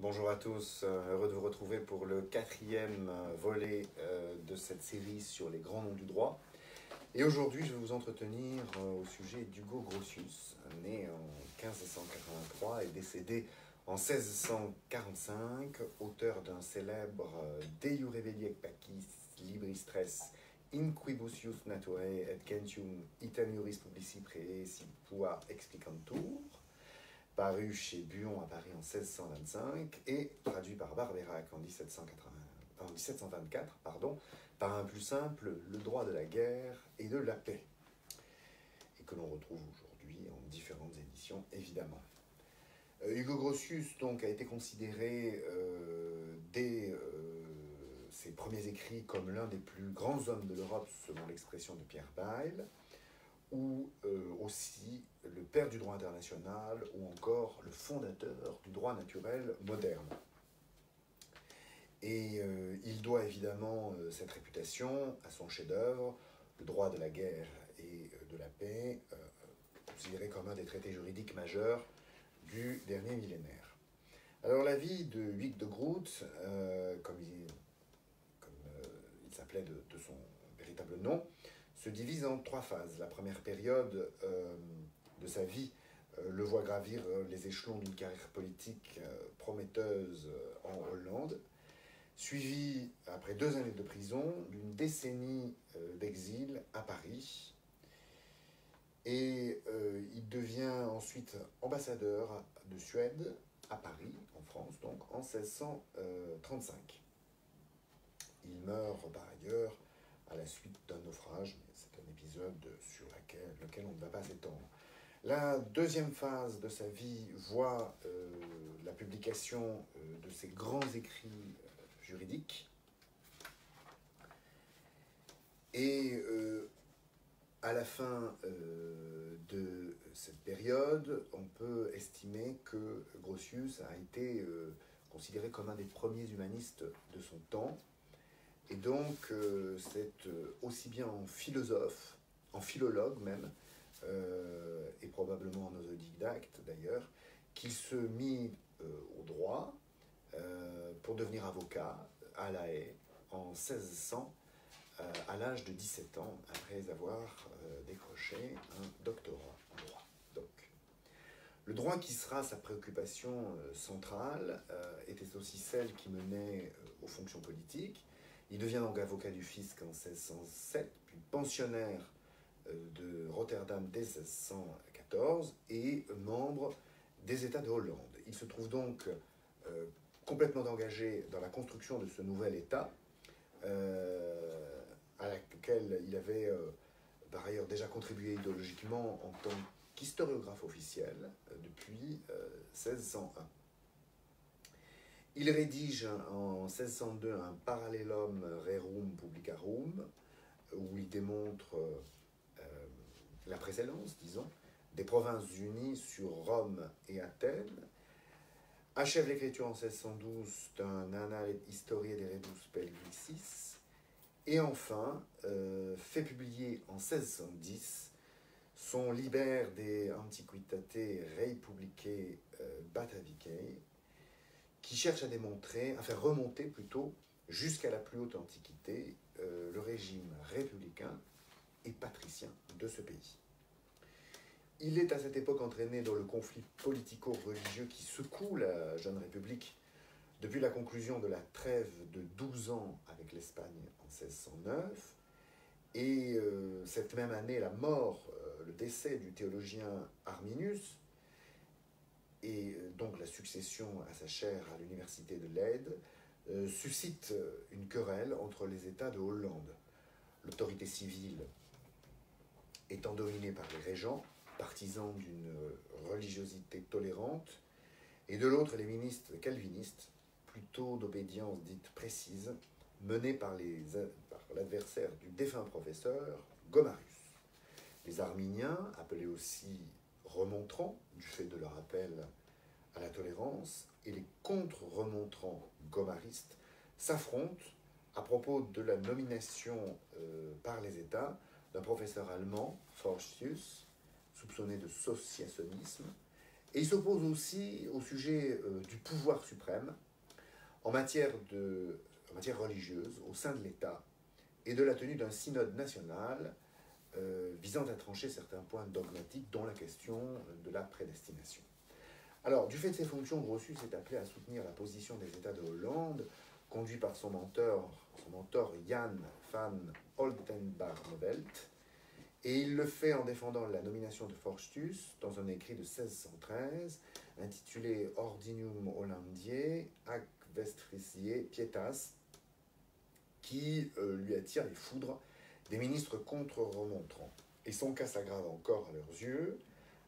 Bonjour à tous, heureux de vous retrouver pour le quatrième volet de cette série sur les grands noms du droit. Et aujourd'hui, je vais vous entretenir au sujet d'Hugo Grotius, né en 1583 et décédé en 1645, auteur d'un célèbre De Iure Belli et Pacis Libris Tres Inquibusius Naturae et Gentium Itam Iuris Publici Praesi Pua Explicantur, paru chez Buon à Paris en 1625 et traduit par Barbeyrac en 1724, par un plus simple Le droit de la guerre et de la paix, et que l'on retrouve aujourd'hui en différentes éditions évidemment. Hugo Grotius donc a été considéré dès ses premiers écrits comme l'un des plus grands hommes de l'Europe selon l'expression de Pierre Bayle, ou aussi le père du droit international, ou encore le fondateur du droit naturel moderne. Et il doit évidemment cette réputation à son chef-d'œuvre, Le droit de la guerre et de la paix, considéré comme un des traités juridiques majeurs du dernier millénaire. Alors la vie de Hugues de Groot, comme il s'appelait de son véritable nom, se divise en trois phases. La première période de sa vie le voit gravir les échelons d'une carrière politique prometteuse en Hollande, suivie, après 2 années de prison, d'une décennie d'exil à Paris. Et il devient ensuite ambassadeur de Suède à Paris, en France, donc en 1635. Il meurt par ailleurs à la suite d'un naufrage, mais c'est un épisode sur lequel on ne va pas s'étendre. La deuxième phase de sa vie voit la publication de ses grands écrits juridiques, et à la fin de cette période, on peut estimer que Grotius a été considéré comme un des premiers humanistes de son temps. Et donc, c'est aussi bien en philosophe, en philologue même, et probablement en autodidacte d'ailleurs, qu'il se mit au droit pour devenir avocat à La Haye en 1600, à l'âge de 17 ans, après avoir décroché un doctorat en droit. Donc, le droit qui sera sa préoccupation centrale était aussi celle qui menait aux fonctions politiques. Il devient donc avocat du fisc en 1607, puis pensionnaire de Rotterdam dès 1614 et membre des États de Hollande. Il se trouve donc complètement engagé dans la construction de ce nouvel État, à laquelle il avait par ailleurs déjà contribué idéologiquement en tant qu'historiographe officiel depuis 1601. Il rédige en 1602 un Parallelum Rerum Publicarum, où il démontre la précédence, disons, des provinces unies sur Rome et Athènes, achève l'écriture en 1612 d'un Annales Historiae de Rebus Belgicis, et enfin fait publier en 1610 son Liber de Antiquitate Rei Publicae Batavicae, qui cherche à démontrer, à faire remonter plutôt jusqu'à la plus haute antiquité le régime républicain et patricien de ce pays. Il est à cette époque entraîné dans le conflit politico-religieux qui secoue la jeune République depuis la conclusion de la trêve de 12 ans avec l'Espagne en 1609, et cette même année, la mort, le décès du théologien Arminius, et donc la succession à sa chaire à l'université de Leyde, suscite une querelle entre les États de Hollande. L'autorité civile étant dominée par les régents, partisans d'une religiosité tolérante, et de l'autre les ministres calvinistes, plutôt d'obédience dite précise, menés par l'adversaire du défunt professeur Gomarius. Les arminiens, appelés aussi remontrants, du fait de leur appel à la tolérance, et les contre-remontrants gomaristes s'affrontent à propos de la nomination par les États d'un professeur allemand, Forstius, soupçonné de sociationnisme, Et il s'oppose aussi au sujet du pouvoir suprême en matière religieuse au sein de l'État et de la tenue d'un synode national visant à trancher certains points dogmatiques, dont la question de la prédestination. Alors, du fait de ses fonctions, Grotius est appelé à soutenir la position des États de Hollande, conduit par son mentor Jan van Oldenbarnevelt, et il le fait en défendant la nomination de Forstius dans un écrit de 1613 intitulé Ordinum Hollandiae ac Vestriciae Pietas, qui lui attire les foudres des ministres contre-remontrants. Et son cas s'aggrave encore à leurs yeux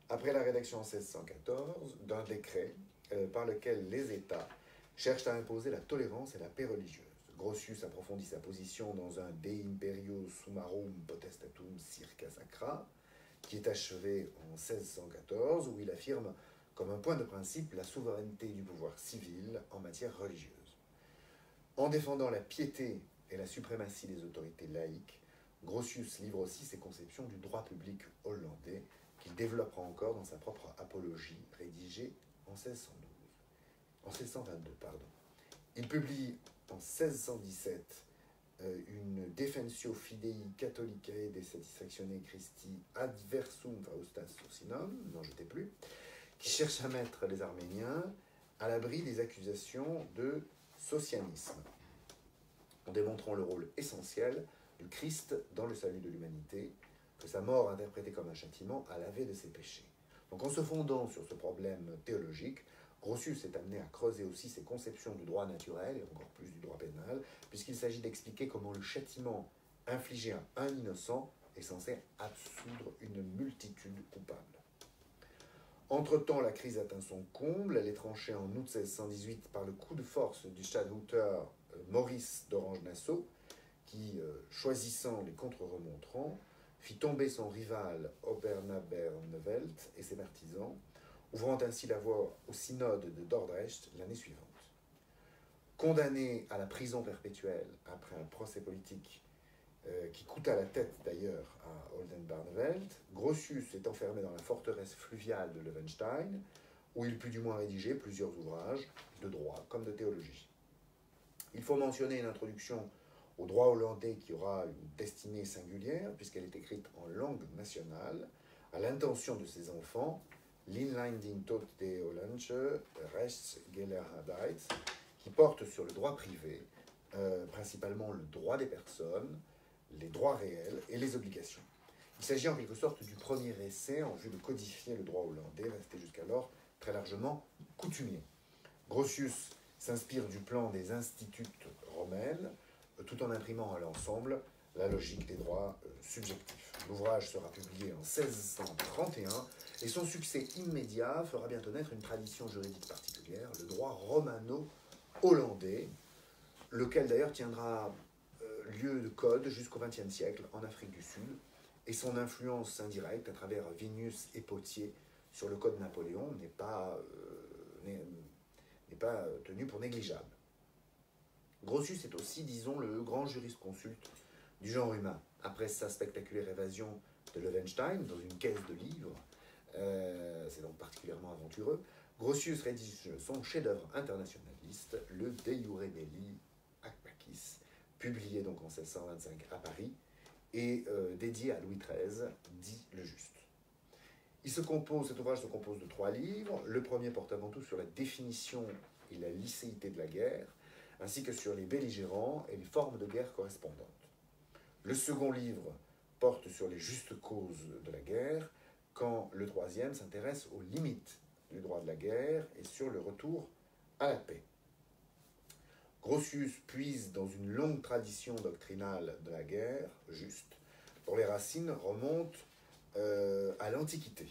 après la rédaction en 1614 d'un décret par lequel les États cherchent à imposer la tolérance et la paix religieuse. Grotius approfondit sa position dans un De Imperio Summarum Potestatum Circa Sacra, qui est achevé en 1614, où il affirme comme un point de principe la souveraineté du pouvoir civil en matière religieuse. En défendant la piété et la suprématie des autorités laïques, Grotius livre aussi ses conceptions du droit public hollandais, qu'il développera encore dans sa propre apologie rédigée en 1622. Il publie en 1617 une Defensio Fidei Catholicae de Satisfactione Christi Adversum Faustas Ursinum, n'en jetez plus, qui cherche à mettre les Arméniens à l'abri des accusations de socianisme, en démontrant le rôle essentiel du Christ dans le salut de l'humanité, que sa mort interprétée comme un châtiment a lavé de ses péchés. Donc en se fondant sur ce problème théologique, Grotius est amené à creuser aussi ses conceptions du droit naturel, et encore plus du droit pénal, puisqu'il s'agit d'expliquer comment le châtiment infligé à un innocent est censé absoudre une multitude coupable. Entre-temps, la crise atteint son comble. Elle est tranchée en août 1618 par le coup de force du Stadthuter Maurice d'Orange-Nassau, qui, choisissant les contre-remontrants, fit tomber son rival Obernabernevelt et ses partisans, ouvrant ainsi la voie au synode de Dordrecht l'année suivante. Condamné à la prison perpétuelle après un procès politique qui coûta la tête d'ailleurs à Oldenbarnevelt, Grotius est enfermé dans la forteresse fluviale de Levenstein, où il put du moins rédiger plusieurs ouvrages de droit comme de théologie. Il faut mentionner une introduction au droit hollandais qui aura une destinée singulière, puisqu'elle est écrite en langue nationale, à l'intention de ses enfants, l'Inleiding tot de Hollandsche Rechtsgeleerdheid, qui porte sur le droit privé, principalement le droit des personnes, les droits réels et les obligations. Il s'agit en quelque sorte du premier essai en vue de codifier le droit hollandais, resté jusqu'alors très largement coutumier. Grotius s'inspire du plan des instituts romaines, tout en imprimant à l'ensemble la logique des droits subjectifs. L'ouvrage sera publié en 1631 et son succès immédiat fera bientôt naître une tradition juridique particulière, le droit romano-hollandais, lequel d'ailleurs tiendra lieu de code jusqu'au XXe siècle en Afrique du Sud, et son influence indirecte à travers Vinus et Potier sur le code Napoléon n'est pas tenue pour négligeable. Grotius est aussi, disons, le grand jurisconsulte du genre humain. Après sa spectaculaire évasion de Levenstein dans une caisse de livres, c'est donc particulièrement aventureux, Grotius rédige son chef-d'œuvre internationaliste, le De Iure Belli ac Pacis, publié donc en 1625 à Paris, et dédié à Louis XIII, dit le Juste. Cet ouvrage se compose de 3 livres. Le premier porte avant tout sur la définition et la licéité de la guerre, ainsi que sur les belligérants et les formes de guerre correspondantes. Le second livre porte sur les justes causes de la guerre, quand le troisième s'intéresse aux limites du droit de la guerre et sur le retour à la paix. Grotius puise dans une longue tradition doctrinale de la guerre juste, dont les racines remontent à l'Antiquité.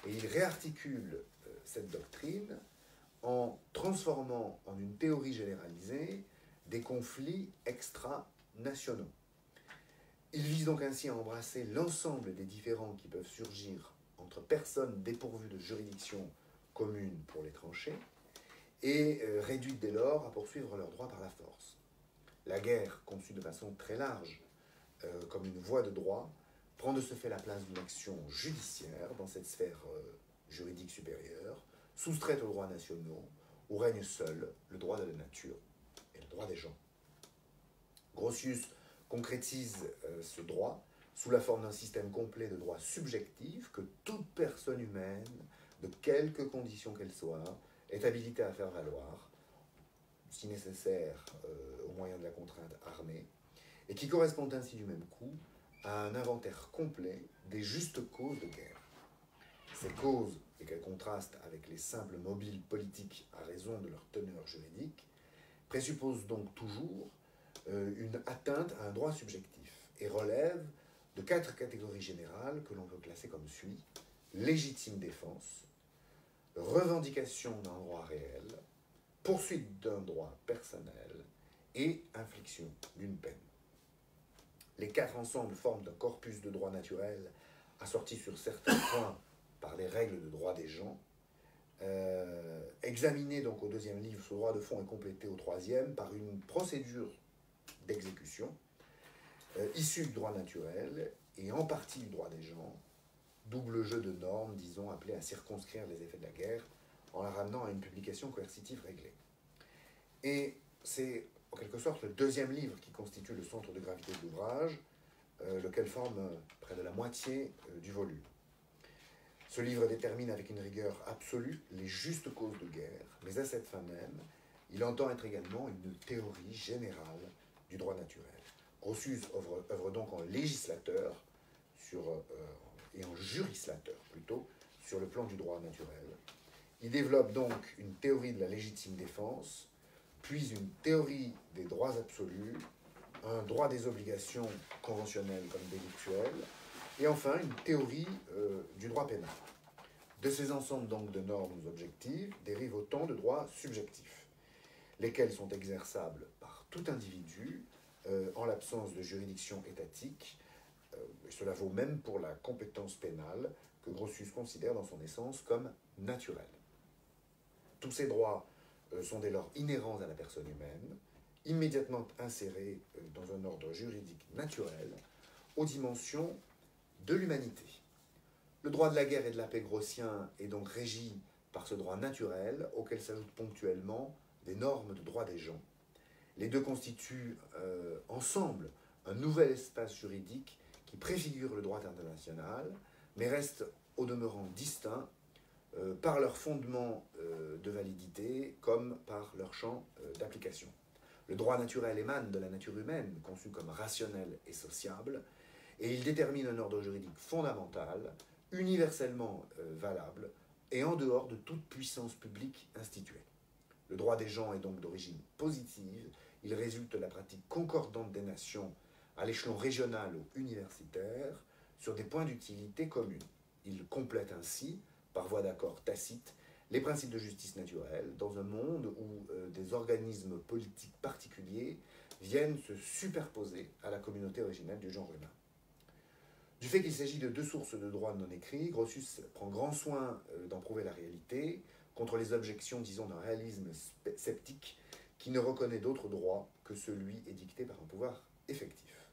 Et il réarticule cette doctrine en transformant en une théorie généralisée des conflits extra-nationaux. Il vise donc ainsi à embrasser l'ensemble des différends qui peuvent surgir entre personnes dépourvues de juridiction commune pour les trancher, et réduites dès lors à poursuivre leurs droits par la force. La guerre, conçue de façon très large comme une voie de droit, prend de ce fait la place d'une action judiciaire dans cette sphère juridique supérieure, soustraite aux droits nationaux, où règne seul le droit de la nature et le droit des gens. Grotius concrétise ce droit sous la forme d'un système complet de droits subjectifs que toute personne humaine, de quelque condition qu'elle soit, est habilitée à faire valoir, si nécessaire au moyen de la contrainte armée, et qui correspondent ainsi du même coup à un inventaire complet des justes causes de guerre. Ces causes, et qu'elles contrastent avec les simples mobiles politiques à raison de leur teneur juridique, présupposent donc toujours une atteinte à un droit subjectif et relèvent de 4 catégories générales que l'on peut classer comme suit: légitime défense, revendication d'un droit réel, poursuite d'un droit personnel et infliction d'une peine. Les 4 ensembles forment un corpus de droit naturel assorti sur certains points par les règles de droit des gens. Examiné donc au 2e livre, ce droit de fond est complété au 3e par une procédure d'exécution issue du droit naturel et en partie du droit des gens, double jeu de normes, disons, appelé à circonscrire les effets de la guerre en la ramenant à une publication coercitive réglée. Et c'est en quelque sorte le 2e livre qui constitue le centre de gravité de l'ouvrage, lequel forme près de la moitié du volume. Ce livre détermine avec une rigueur absolue les justes causes de guerre, mais à cette fin même, il entend être également une théorie générale du droit naturel. Grotius œuvre donc en législateur et en jurislateur plutôt, sur le plan du droit naturel. Il développe donc une théorie de la légitime défense, puis une théorie des droits absolus, un droit des obligations conventionnelles comme délictuelles, et enfin une théorie du droit pénal. De ces ensembles donc de normes objectives dérivent autant de droits subjectifs, lesquels sont exerçables par tout individu en l'absence de juridiction étatique. Cela vaut même pour la compétence pénale que Grotius considère dans son essence comme naturelle. Tous ces droits sont dès lors inhérents à la personne humaine, immédiatement insérés dans un ordre juridique naturel aux dimensions de l'humanité. Le droit de la guerre et de la paix grossien est donc régi par ce droit naturel auquel s'ajoutent ponctuellement des normes de droit des gens. Les deux constituent ensemble un nouvel espace juridique qui préfigure le droit international, mais reste au demeurant distincts par leur fondement de validité comme par leur champ d'application. Le droit naturel émane de la nature humaine, conçue comme rationnelle et sociable, et il détermine un ordre juridique fondamental, universellement valable, et en dehors de toute puissance publique instituée. Le droit des gens est donc d'origine positive, il résulte de la pratique concordante des nations à l'échelon régional ou universitaire sur des points d'utilité commune. Il complète ainsi, par voie d'accord tacite, les principes de justice naturelle dans un monde où des organismes politiques particuliers viennent se superposer à la communauté originelle du genre humain. Du fait qu'il s'agit de 2 sources de droit non écrits, Grotius prend grand soin d'en prouver la réalité, contre les objections, disons, d'un réalisme sceptique qui ne reconnaît d'autre droit que celui édicté par un pouvoir effectif.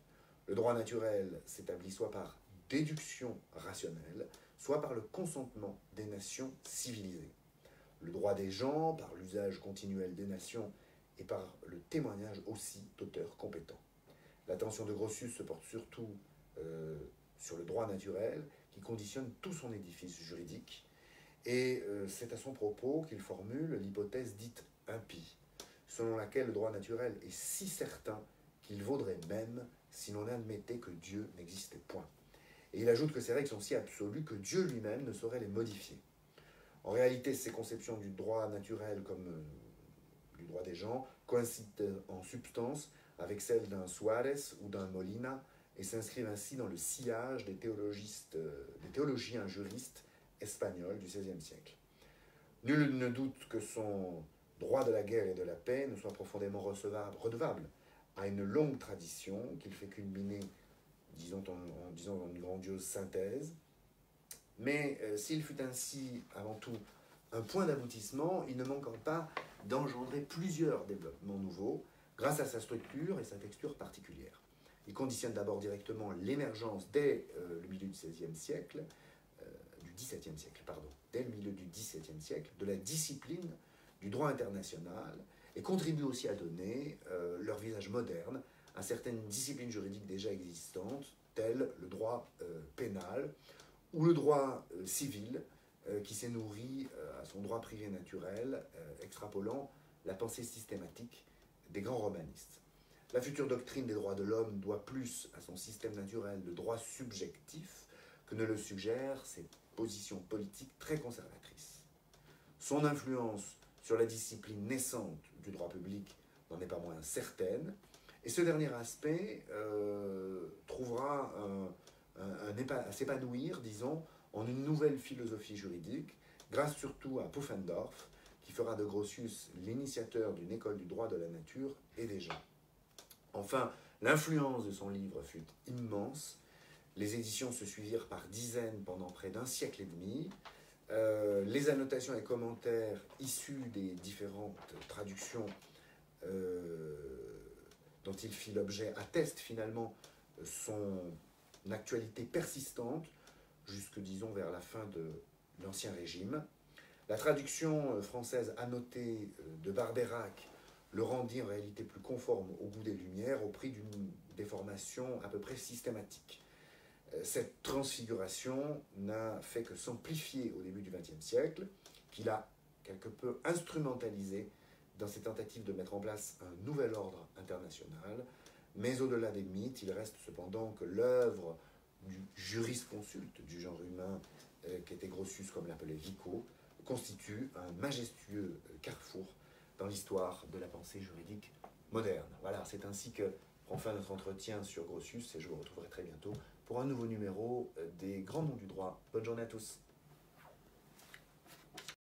Le droit naturel s'établit soit par déduction rationnelle, soit par le consentement des nations civilisées. Le droit des gens, par l'usage continuel des nations et par le témoignage aussi d'auteurs compétents. L'attention de Grotius se porte surtout sur le droit naturel qui conditionne tout son édifice juridique, et c'est à son propos qu'il formule l'hypothèse dite impie, selon laquelle le droit naturel est si certain qu'il vaudrait même si l'on admettait que Dieu n'existait point. Et il ajoute que ces règles sont si absolues que Dieu lui-même ne saurait les modifier. En réalité, ces conceptions du droit naturel comme du droit des gens coïncident en substance avec celles d'un Suarez ou d'un Molina et s'inscrivent ainsi dans le sillage des théologiens juristes espagnols du XVIe siècle. Nul ne doute que son droit de la guerre et de la paix ne soit profondément redevable à une longue tradition qu'il fait culminer, disons dans une grandiose synthèse. Mais s'il fut ainsi, avant tout, un point d'aboutissement, il ne manquera pas d'engendrer plusieurs développements nouveaux grâce à sa structure et sa texture particulière. Il conditionne d'abord directement l'émergence dès le milieu du XVIe siècle XVIIe siècle, pardon, dès le milieu du XVIIe siècle, de la discipline du droit international et contribuent aussi à donner leur visage moderne à certaines disciplines juridiques déjà existantes, telles le droit pénal ou le droit civil, qui s'est nourri à son droit privé naturel, extrapolant la pensée systématique des grands romanistes. La future doctrine des droits de l'homme doit plus à son système naturel de droit subjectif que ne le suggèrent ses positions politiques très conservatrices. Son influence sur la discipline naissante du droit public n'en est pas moins certaine, et ce dernier aspect trouvera à s'épanouir, disons, en une nouvelle philosophie juridique, grâce surtout à Pufendorf, qui fera de Grotius l'initiateur d'une école du droit de la nature et des gens. Enfin, l'influence de son livre fut immense. Les éditions se suivirent par dizaines pendant près d'un siècle et demi. Les annotations et commentaires issus des différentes traductions dont il fit l'objet attestent finalement son actualité persistante jusque, disons, vers la fin de l'Ancien Régime. La traduction française annotée de Barbeyrac le rendit en réalité plus conforme au goût des Lumières au prix d'une déformation à peu près systématique. Cette transfiguration n'a fait que s'amplifier au début du XXe siècle, qu'il a quelque peu instrumentalisé dans ses tentatives de mettre en place un nouvel ordre international. Mais au-delà des mythes, il reste cependant que l'œuvre du jurisconsulte du genre humain, qui était Grotius, comme l'appelait Vico, constitue un majestueux carrefour dans l'histoire de la pensée juridique moderne. Voilà, c'est ainsi que prend fin notre entretien sur Grotius, et je vous retrouverai très bientôt pour un nouveau numéro des Grands Noms du droit. Bonne journée à tous.